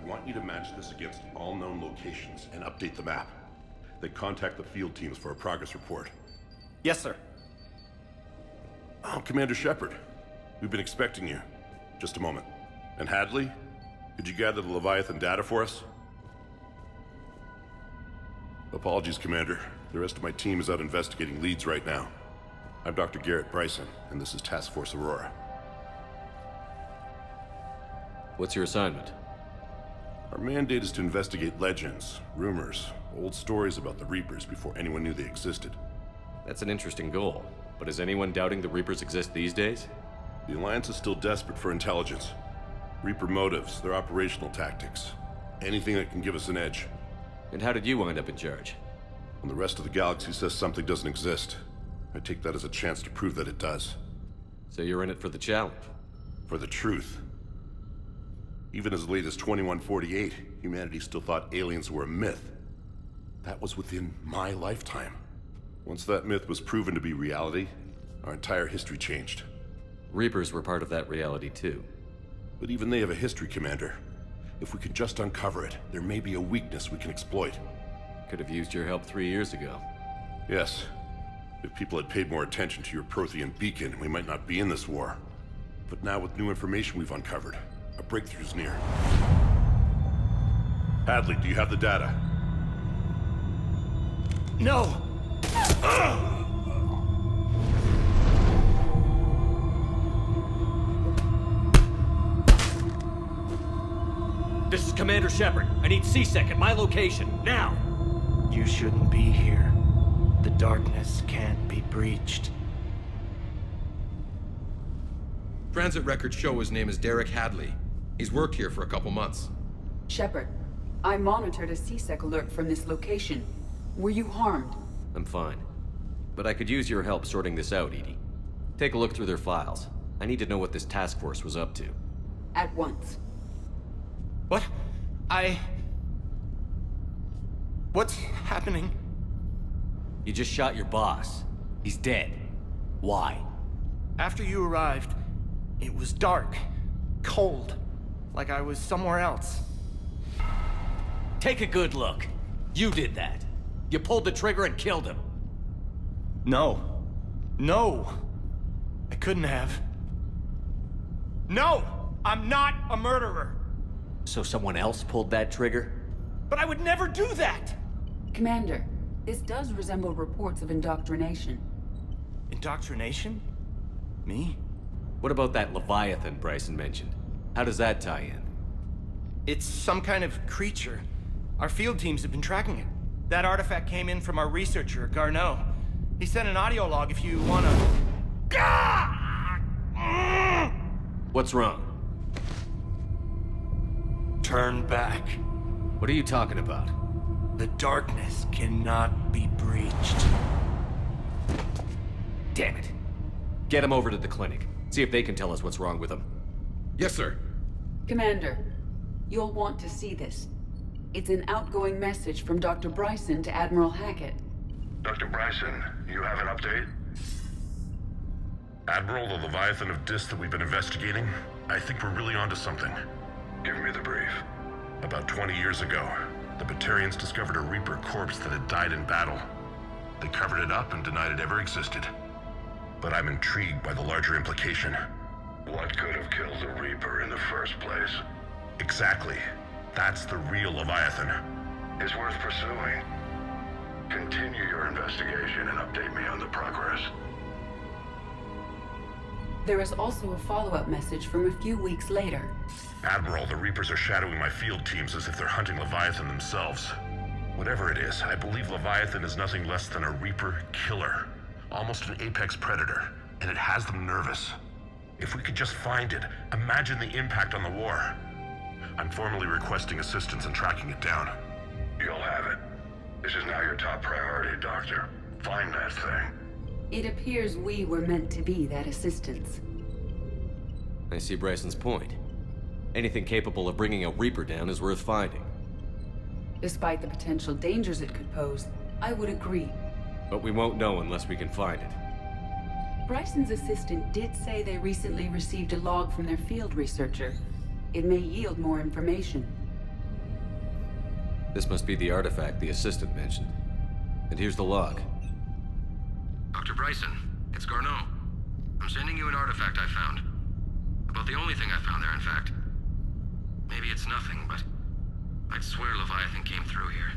want you to match this against all known locations and update the map. Then contact the field teams for a progress report. Yes, sir. Oh, Commander Shepard. We've been expecting you. Just a moment. And Hadley? Could you gather the Leviathan data for us? Apologies, Commander. The rest of my team is out investigating leads right now. I'm Dr. Garrett Bryson, and this is Task Force Aurora. What's your assignment? Our mandate is to investigate legends, rumors, old stories about the Reapers before anyone knew they existed. That's an interesting goal, but is anyone doubting the Reapers exist these days? The Alliance is still desperate for intelligence. Reaper motives, their operational tactics. Anything that can give us an edge. And how did you wind up in charge? When the rest of the galaxy says something doesn't exist, I take that as a chance to prove that it does. So you're in it for the challenge? For the truth. Even as late as 2148, humanity still thought aliens were a myth. That was within my lifetime. Once that myth was proven to be reality, our entire history changed. Reapers were part of that reality too. But even they have a history, Commander. If we can just uncover it, there may be a weakness we can exploit. Could have used your help 3 years ago. Yes. If people had paid more attention to your Prothean beacon, we might not be in this war. But now with new information we've uncovered, a breakthrough's near. Hadley, do you have the data? No! This is Commander Shepard. I need C-Sec at my location, now! You shouldn't be here. The darkness can't be breached. Transit records show his name is Derek Hadley. He's worked here for a couple months. Shepard, I monitored a C-Sec alert from this location. Were you harmed? I'm fine. But I could use your help sorting this out, Edie. Take a look through their files. I need to know what this task force was up to. At once. What? What's happening? You just shot your boss. He's dead. Why? After you arrived, it was dark, cold, like I was somewhere else. Take a good look. You did that. You pulled the trigger and killed him. No. No! I couldn't have. No! I'm not a murderer! So someone else pulled that trigger? But I would never do that! Commander, this does resemble reports of indoctrination. Indoctrination? Me? What about that Leviathan Bryson mentioned? How does that tie in? It's some kind of creature. Our field teams have been tracking it. That artifact came in from our researcher, Garneau. He sent an audio log if you wanna... What's wrong? Turn back. What are you talking about? The darkness cannot be breached. Damn it. Get him over to the clinic. See if they can tell us what's wrong with him. Yes, sir. Commander, you'll want to see this. It's an outgoing message from Dr. Bryson to Admiral Hackett. Dr. Bryson, you have an update? Admiral, the Leviathan of Dis that we've been investigating, I think we're really onto something. Give me the brief. About 20 years ago, the Batarians discovered a Reaper corpse that had died in battle. They covered it up and denied it ever existed. But I'm intrigued by the larger implication. What could have killed the Reaper in the first place? Exactly. That's the real Leviathan. It's worth pursuing. Continue your investigation and update me on the progress. There is also a follow-up message from a few weeks later. Admiral, the Reapers are shadowing my field teams as if they're hunting Leviathan themselves. Whatever it is, I believe Leviathan is nothing less than a Reaper killer. Almost an apex predator, and it has them nervous. If we could just find it, imagine the impact on the war. I'm formally requesting assistance in tracking it down. You'll have it. This is now your top priority, Doctor. Find that thing. It appears we were meant to be that assistance. I see Bryson's point. Anything capable of bringing a Reaper down is worth finding. Despite the potential dangers it could pose, I would agree. But we won't know unless we can find it. Bryson's assistant did say they recently received a log from their field researcher. It may yield more information. This must be the artifact the assistant mentioned. And here's the log. Dr. Bryson, it's Garneau. I'm sending you an artifact I found. About the only thing I found there, in fact. Maybe it's nothing, but I'd swear Leviathan came through here.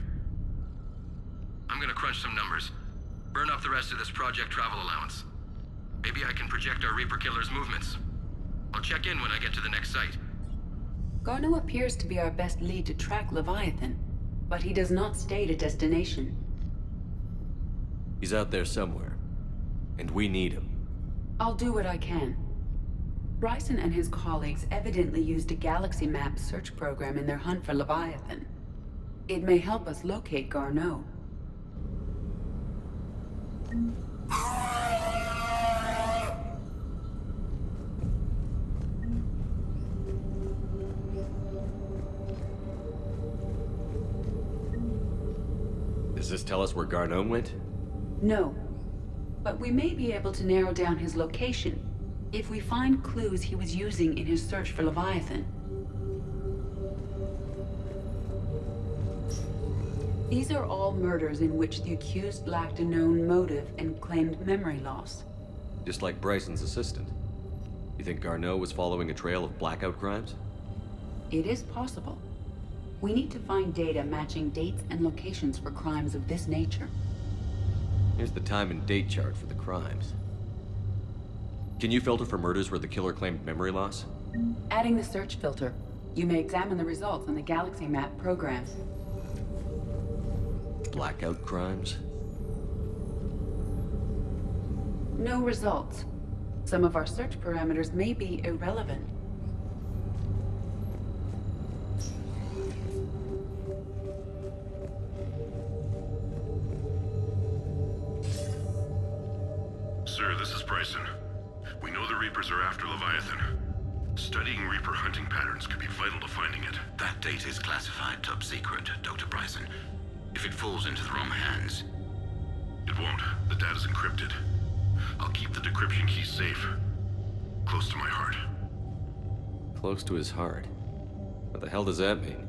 I'm gonna crunch some numbers. Burn up the rest of this project travel allowance. Maybe I can project our Reaper Killer's movements. I'll check in when I get to the next site. Garneau appears to be our best lead to track Leviathan, but he does not state a destination. He's out there somewhere. And we need him. I'll do what I can. Bryson and his colleagues evidently used a galaxy map search program in their hunt for Leviathan. It may help us locate Garneau. Does this tell us where Garneau went? No. But we may be able to narrow down his location if we find clues he was using in his search for Leviathan. These are all murders in which the accused lacked a known motive and claimed memory loss. Just like Bryson's assistant. You think Garneau was following a trail of blackout crimes? It is possible. We need to find data matching dates and locations for crimes of this nature. Here's the time and date chart for the crimes. Can you filter for murders where the killer claimed memory loss? Adding the search filter, you may examine the results on the Galaxy Map program. Blackout crimes? No results. Some of our search parameters may be irrelevant. Sir, this is Bryson. We know the Reapers are after Leviathan. Studying Reaper hunting patterns could be vital to finding it. That data is classified top secret, Dr. Bryson. If it falls into the wrong hands... It won't. The data's encrypted. I'll keep the decryption key safe. Close to my heart. Close to his heart. What the hell does that mean?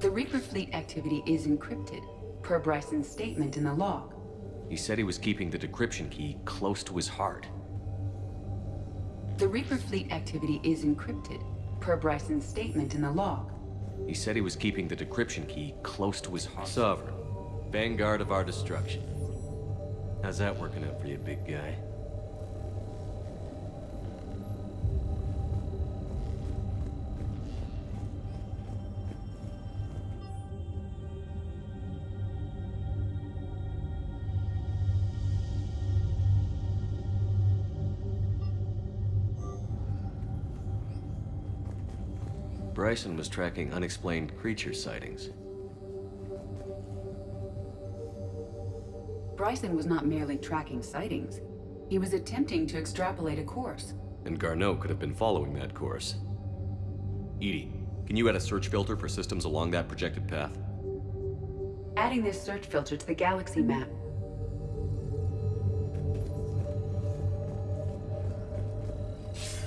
The Reaper fleet activity is encrypted, per Bryson's statement in the log. He said he was keeping the decryption key close to his heart. The Reaper fleet activity is encrypted, per Bryson's statement in the log. He said he was keeping the decryption key close to his heart. Sovereign. Vanguard of our destruction. How's that working out for you, big guy? Bryson was tracking unexplained creature sightings. Bryson was not merely tracking sightings. He was attempting to extrapolate a course. And Garneau could have been following that course. Edie, can you add a search filter for systems along that projected path? Adding this search filter to the Galaxy Map.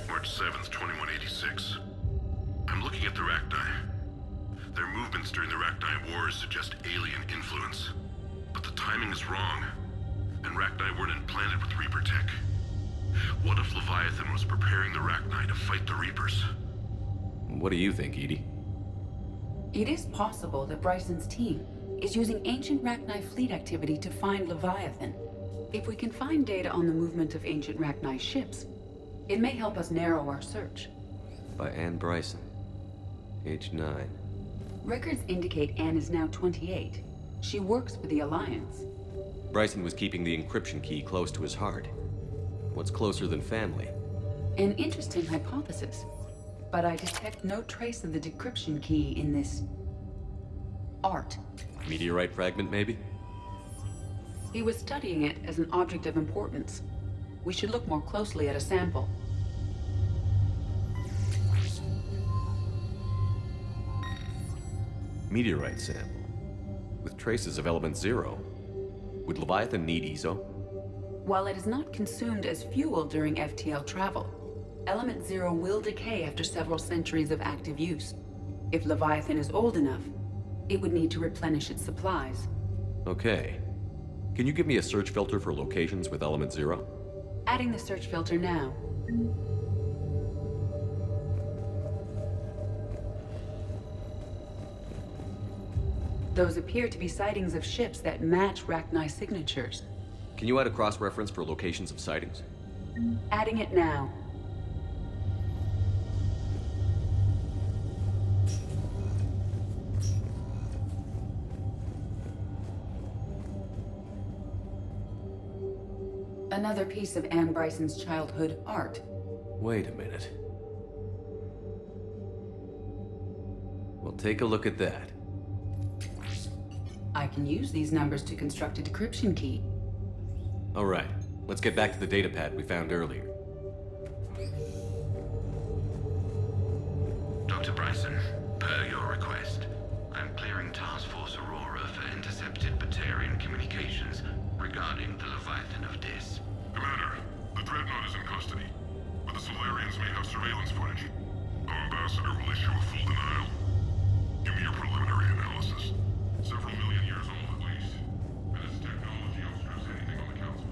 March 7th, 2186. I'm looking at the Rachni. Their movements during the Rachni Wars suggest alien influence. But the timing is wrong, and Rachni weren't implanted with Reaper tech. What if Leviathan was preparing the Rachni to fight the Reapers? What do you think, Edie? It is possible that Bryson's team is using ancient Rachni fleet activity to find Leviathan. If we can find data on the movement of ancient Rachni ships, it may help us narrow our search. By Anne Bryson. Age 9. Records indicate Anne is now 28. She works for the Alliance. Bryson was keeping the encryption key close to his heart. What's closer than family? An interesting hypothesis, but I detect no trace of the decryption key in this... art. Meteorite fragment, maybe? He was studying it as an object of importance. We should look more closely at a sample. Meteorite sample. With traces of element 0. Would Leviathan need ESO? While it is not consumed as fuel during FTL travel, element 0 will decay after several centuries of active use. If Leviathan is old enough, it would need to replenish its supplies. Okay. Can you give me a search filter for locations with element 0? Adding the search filter now. Those appear to be sightings of ships that match Rachni signatures. Can you add a cross-reference for locations of sightings? Adding it now. Another piece of Anne Bryson's childhood art. Wait a minute. Well, take a look at that. I can use these numbers to construct a decryption key. All right, let's get back to the data pad we found earlier. Dr. Bryson, per your request, I'm clearing Task Force Aurora for intercepted Batarian communications regarding the Leviathan of Dis. Commander, the Dreadnought is in custody, but the Solarians may have surveillance footage. Our ambassador will issue a full denial. Give me your preliminary analysis. Several million years old at least, and its technology outstrips anything on the Council.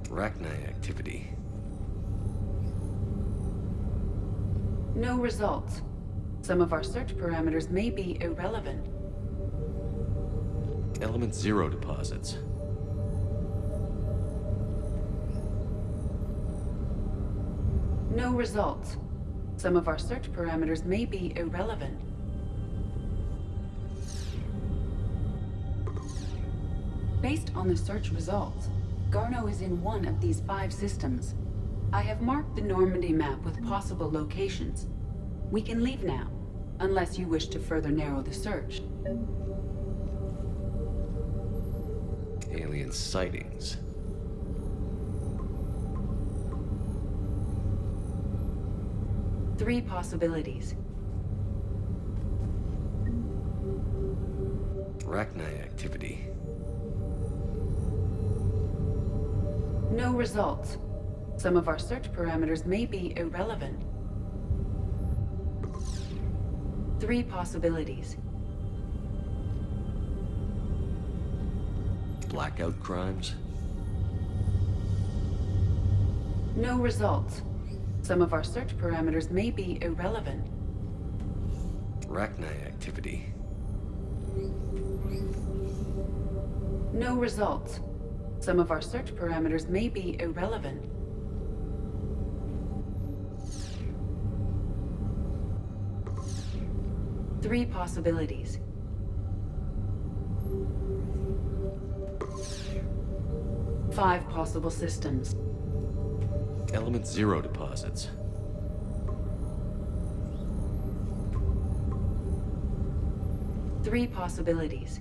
Rachni activity. No results. Some of our search parameters may be irrelevant. Element 0 deposits. No results. Some of our search parameters may be irrelevant. Based on the search results, Garneau is in one of these 5 systems. I have marked the Normandy map with possible locations. We can leave now, unless you wish to further narrow the search. Alien sightings. Three possibilities. Rachni activity. No results. Some of our search parameters may be irrelevant. Three possibilities. Blackout crimes. No results. Some of our search parameters may be irrelevant. Rachni activity. No results. Some of our search parameters may be irrelevant. Three possibilities. Five possible systems. Element 0 deposits. Three possibilities.